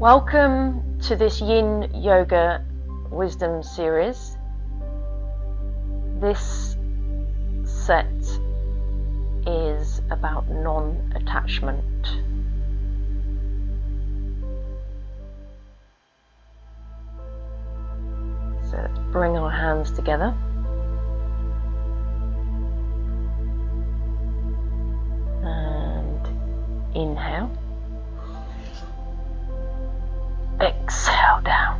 Welcome to this Yin Yoga Wisdom series. This set is about non-attachment. So let's bring our hands together. And inhale. Exhale down.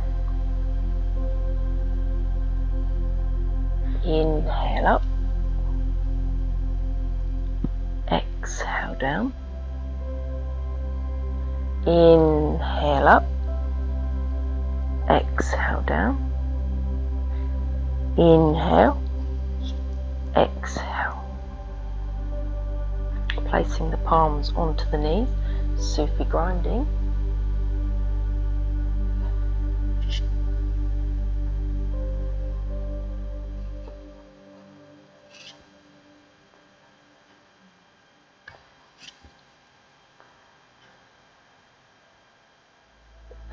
Inhale up. Exhale down. Inhale up. Exhale down. Inhale. Exhale. Placing the palms onto the knees, Sufi grinding.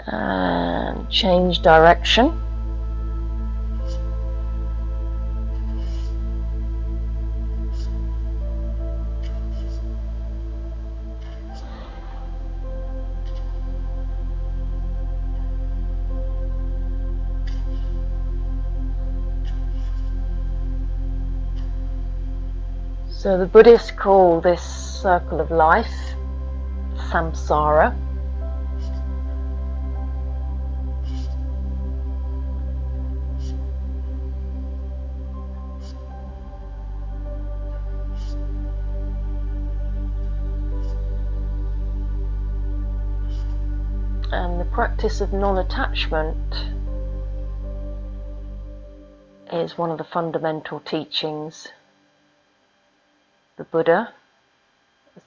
And change direction. So the Buddhists call this circle of life samsara. And the practice of non-attachment is one of the fundamental teachings of the Buddha,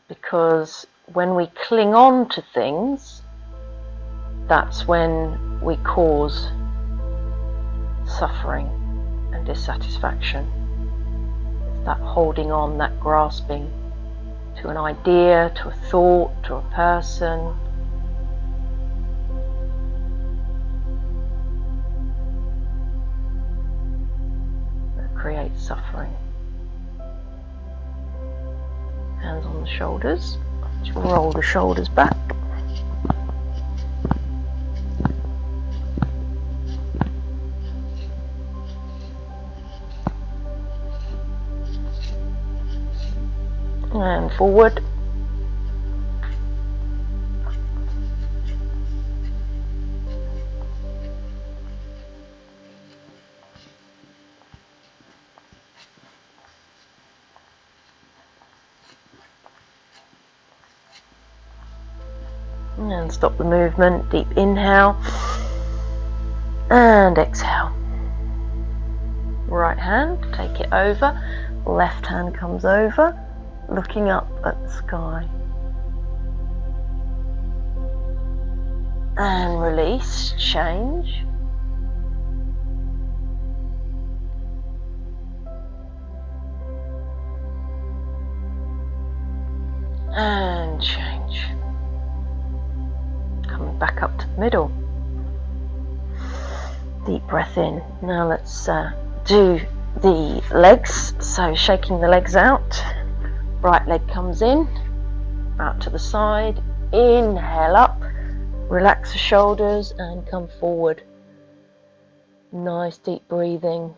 because when we cling on to things, that's when we cause suffering and dissatisfaction. It's that holding on, that grasping to an idea, to a thought, to a person. Creates suffering. Hands on the shoulders. Just roll the shoulders back. And forward. And stop the movement. Deep inhale and exhale. Right hand, take it over. Left hand comes over, looking up at the sky. And release, change. And change. Coming back up to the middle. Deep breath in. Now let's do the legs. So shaking the legs out. Right leg comes in, out to the side. Inhale up. Relax the shoulders and come forward. Nice deep breathing.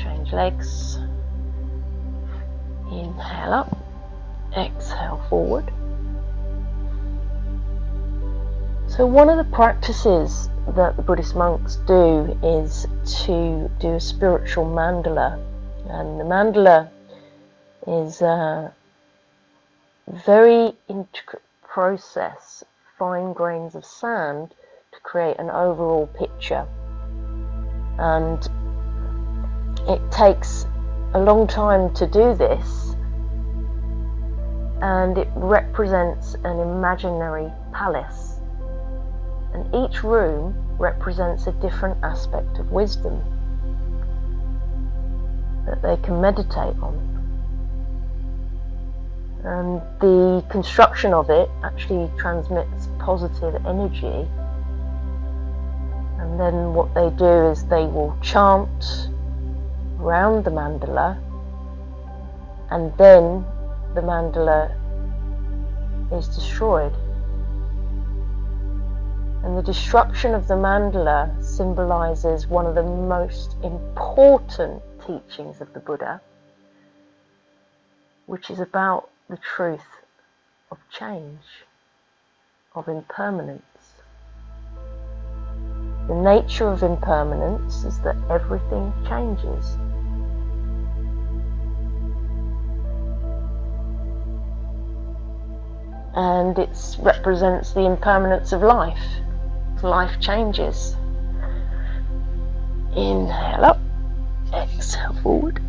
Change legs. Inhale up, exhale forward. So one of the practices that the Buddhist monks do is to do a spiritual mandala And the mandala is a very intricate process, fine grains of sand to create an overall picture. And it takes a long time to do this, and it represents an imaginary palace, and each room represents a different aspect of wisdom that they can meditate on. And the construction of it actually transmits positive energy. And then what they do is they will chant around the mandala, and then the mandala is destroyed. And the destruction of the mandala symbolizes one of the most important teachings of the Buddha, which is about the truth of change, of impermanence. The nature of impermanence is that everything changes. And it represents the impermanence of life. Life changes. Inhale up, exhale forward.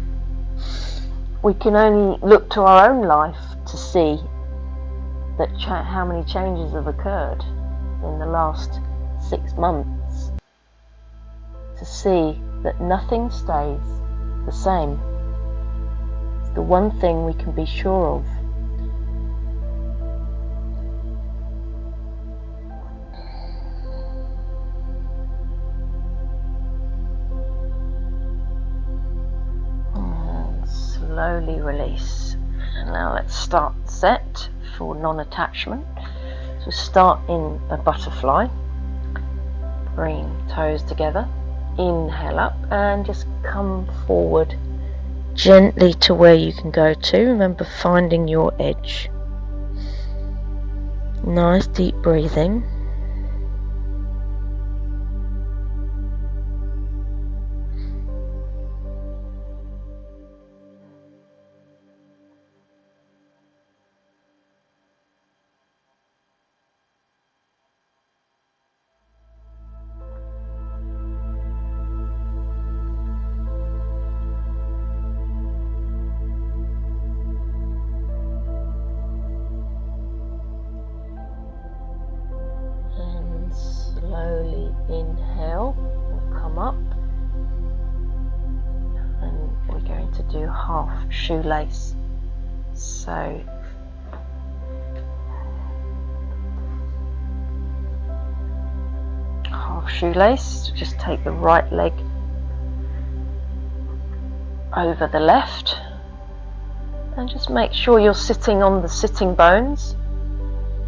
We can only look to our own life to see that how many changes have occurred in the last 6 months, to see that nothing stays the same. It's the one thing we can be sure of. Slowly release. And now let's start the set for non-attachment. So start in a butterfly. Bring toes together. Inhale up and just come forward gently to where you can go to. Remember, finding your edge. Nice deep breathing. Slowly inhale and come up, and we're going to do half shoelace. So half shoelace, just take the right leg over the left and just make sure you're sitting on the sitting bones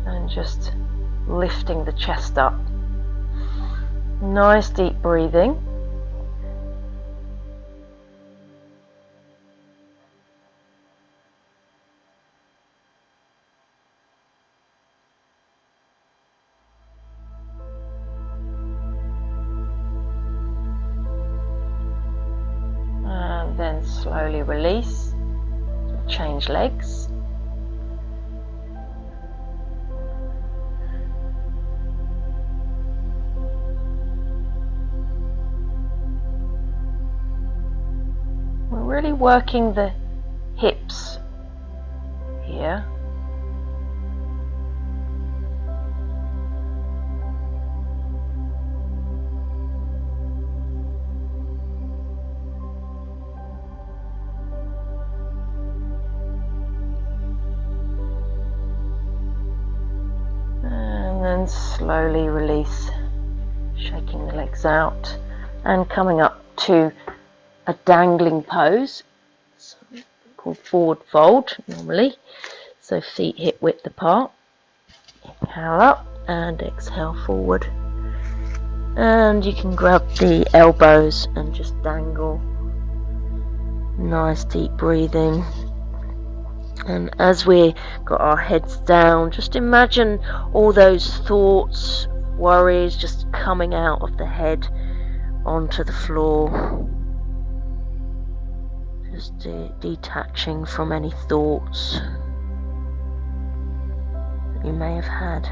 and just lifting the chest up. Nice deep breathing. And then slowly release. Change legs. Really working the hips here. And then slowly release, shaking the legs out and coming up to a dangling pose, called forward fold normally, so feet hip width apart. Inhale up and exhale forward, and you can grab the elbows and just dangle. Nice deep breathing. And as we got our heads down, just imagine all those thoughts, worries just coming out of the head onto the floor. Just detaching from any thoughts that you may have had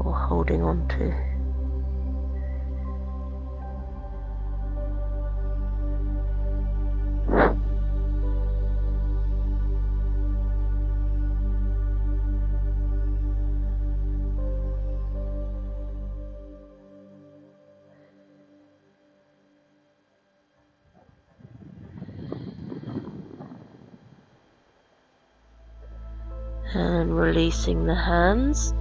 or holding on to. And releasing the hands,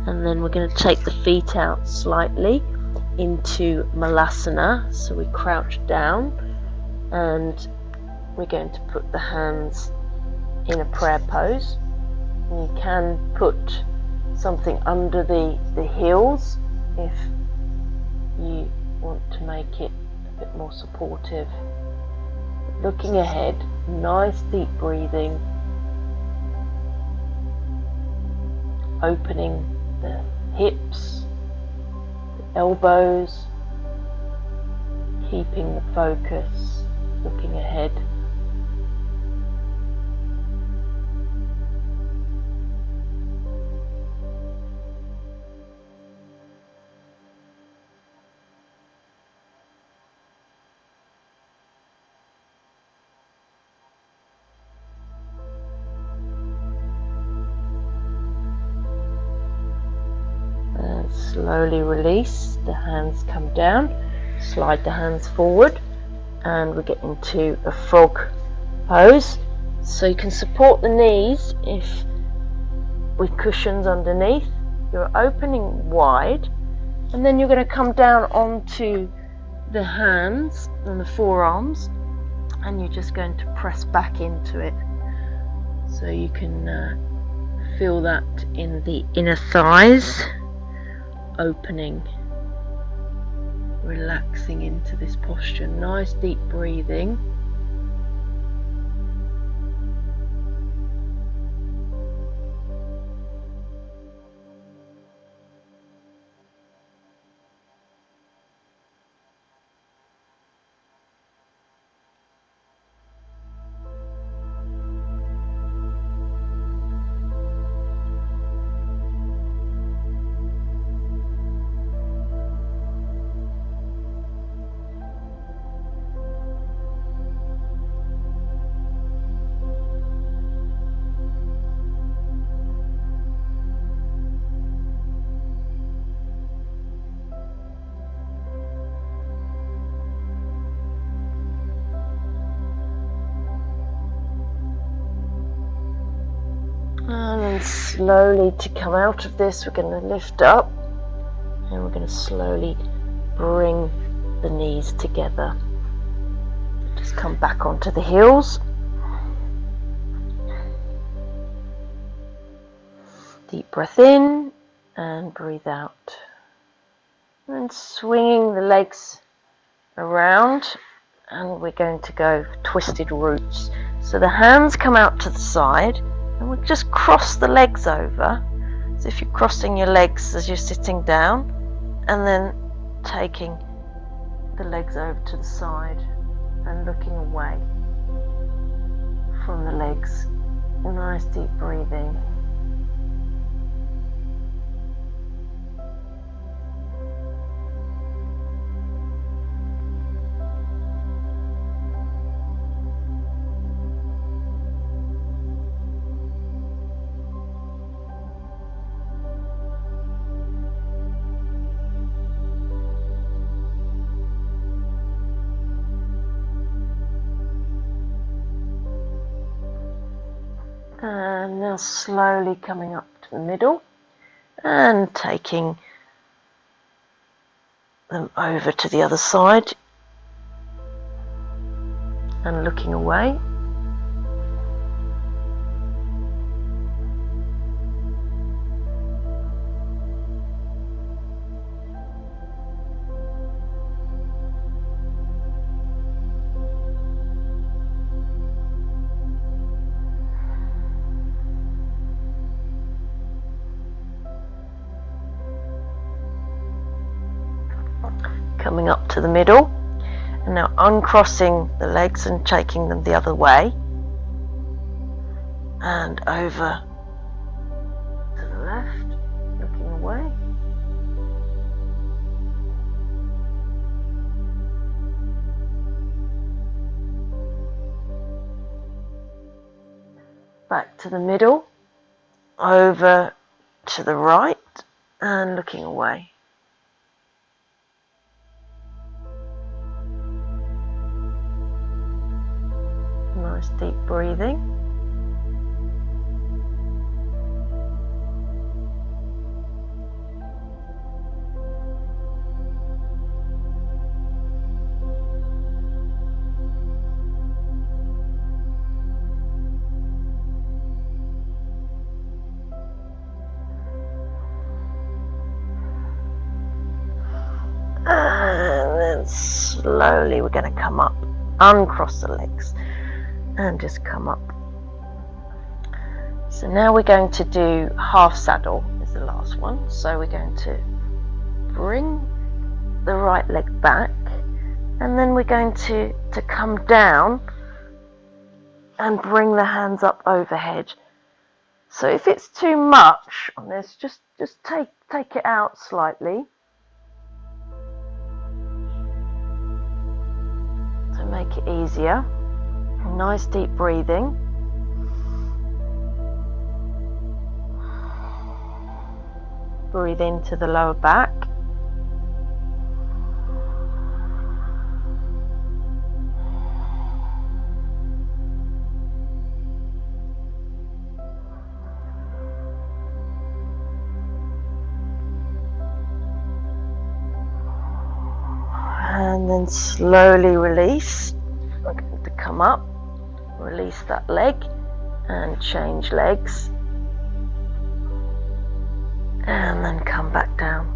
and then we're going to take the feet out slightly into Malasana, so we crouch down and we're going to put the hands in a prayer pose. You can put something under the heels if you want to make it a bit more supportive. Looking ahead, nice deep breathing, opening the hips, the elbows, keeping the focus, looking ahead. And slowly release, the hands come down, slide the hands forward, and we get into a frog pose. So you can support the knees if with cushions underneath. You're opening wide, and then you're going to come down onto the hands and the forearms, and you're just going to press back into it. So you can feel that in the inner thighs, opening, relaxing into this posture. Nice deep breathing. And then slowly to come out of this, we're going to lift up and we're going to slowly bring the knees together. Just come back onto the heels. Deep breath in and breathe out. And swinging the legs around, and we're going to go twisted roots. So the hands come out to the side, and we'll just cross the legs over, as if you're crossing your legs as you're sitting down, and then taking the legs over to the side and looking away from the legs. A nice deep breathing. And now slowly coming up to the middle and taking them over to the other side and looking away. Coming up to the middle, And now uncrossing the legs and taking them the other way. And over to the left, looking away. Back to the middle, over to the right, and looking away. Nice deep breathing. And then slowly we're going to come up, uncross the legs, and just come up. So now we're going to do half saddle is the last one. So we're going to bring the right leg back, and then we're going to come down and bring the hands up overhead. So if it's too much on this, just take it out slightly. To make it easier. Nice deep breathing. Breathe into the lower back. And then slowly release. I'm going to come up, release that leg, and change legs. And then come back down.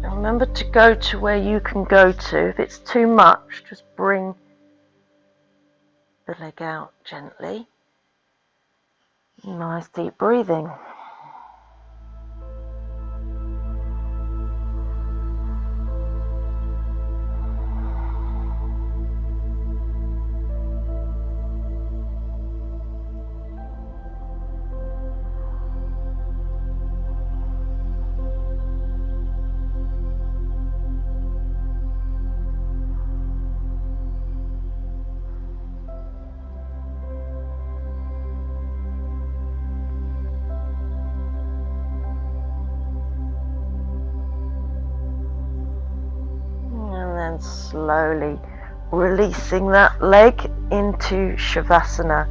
And remember to go to where you can go to. If it's too much, just bring the leg out gently. Nice deep breathing. Slowly releasing that leg into Shavasana.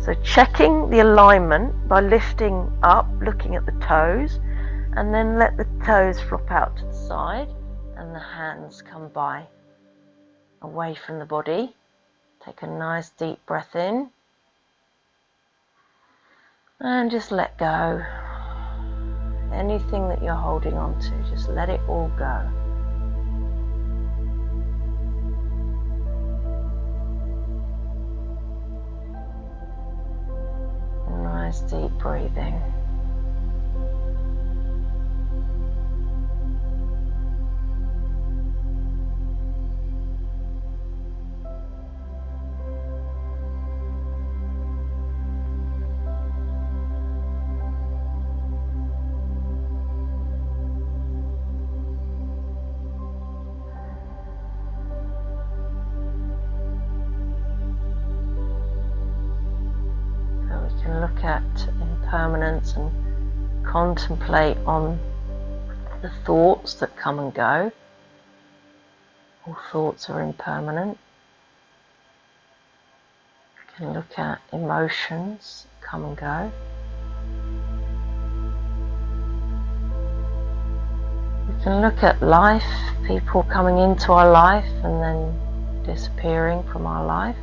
So checking the alignment by lifting up, looking at the toes, and then let the toes flop out to the side and the hands come by away from the body. Take a nice deep breath in and just let go. Anything that you're holding on to, just let it all go. Nice deep breathing. Look at impermanence and contemplate on the thoughts that come and go. All thoughts are impermanent. You can look at emotions that come and go. You can look at life, people coming into our life and then disappearing from our life.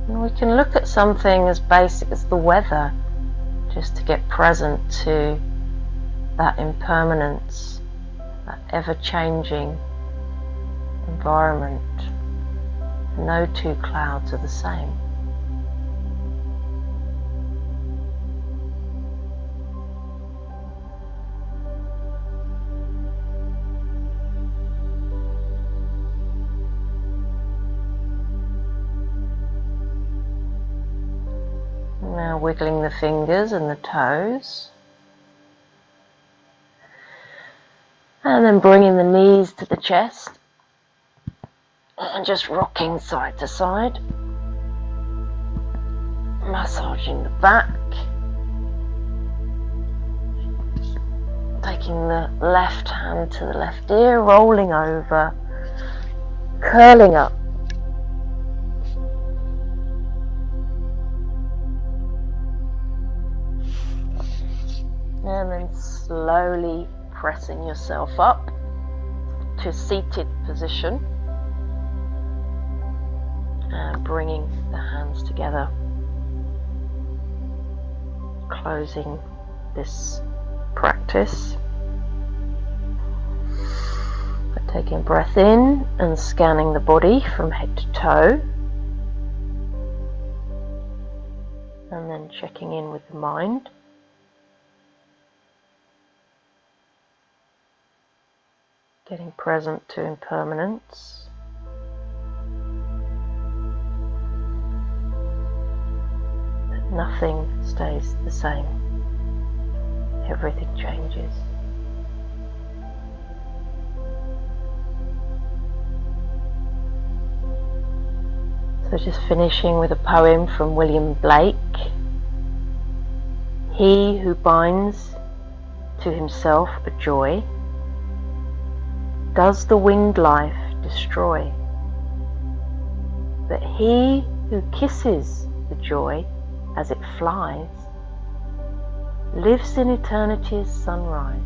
And we can look at something as basic as the weather, just to get present to that impermanence, that ever-changing environment. No two clouds are the same. Now wiggling the fingers and the toes. And then bringing the knees to the chest. And just rocking side to side. Massaging the back. Taking the left hand to the left ear, rolling over, curling up. And then slowly pressing yourself up to seated position. And bringing the hands together. Closing this practice. By taking a breath in and scanning the body from head to toe. And then checking in with the mind. Getting present to impermanence. That nothing stays the same. Everything changes. So just finishing with a poem from William Blake. He who binds to himself a joy does the winged life destroy. But he who kisses the joy as it flies lives in eternity's sunrise.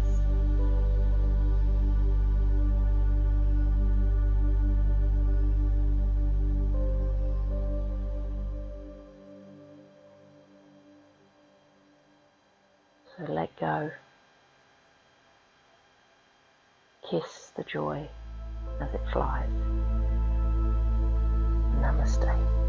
So let go. Kiss the joy as it flies. Namaste.